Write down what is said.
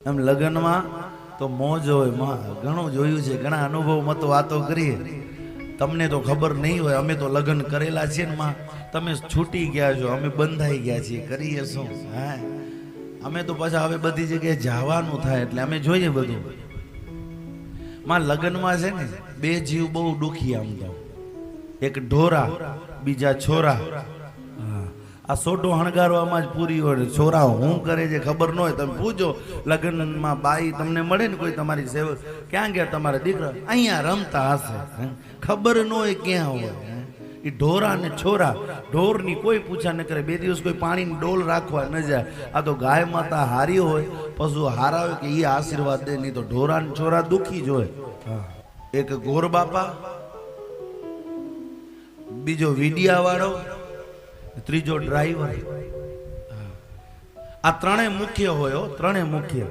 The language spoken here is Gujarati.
એમ લગ્નમાં તો મોજ હોય માં, ઘણું જોયું છે, ઘણા અનુભવમાં તો વાતો કરીએ. તમને તો ખબર નહીં હોય, અમે તો લગ્ન કરેલા છે ને માં, તમે છૂટી ગયા છો, અમે બંધાઈ ગયા છીએ, કરીએ શું? હા, અમે તો પાછા હવે બધી જગ્યાએ જવાનું થાય એટલે અમે જોઈએ બધું. માં લગ્નમાં છે ને બે જીવ બહુ દુખી, આમ તો એક ઢોરા, બીજા છોરા. આ સોટો હણગારવામાં જ પૂરી હોય. છોરા હું કરે છે ખબર ન હોય, તમે પૂછો લગ્નમાં બાઈ તમને મળે ને કોઈ તમારી સેવક, ક્યાં ગયા તમારા દીકરા? અહીંયા રમતા હશે, ખબર ન હોય ક્યાં હોય. એ ઢોરા ને છોરા, ઢોરની કોઈ પૂછા ન કરે, બે દિવસ કોઈ પાણીની ડોલ રાખવા ન જાય. આ તો ગાય માતા હારી હોય, પશુ હારા હોય કે એ આશીર્વાદ દે, નહીં તો ઢોરા ને છોરા દુખી જ હોય. એક ગોર બાપા, બીજો વીડિયા વાળો, ત્રીજો ડ્રાઈવર. આ ત્રણેય મુખ્ય હોય, ત્રણેય મુખ્ય.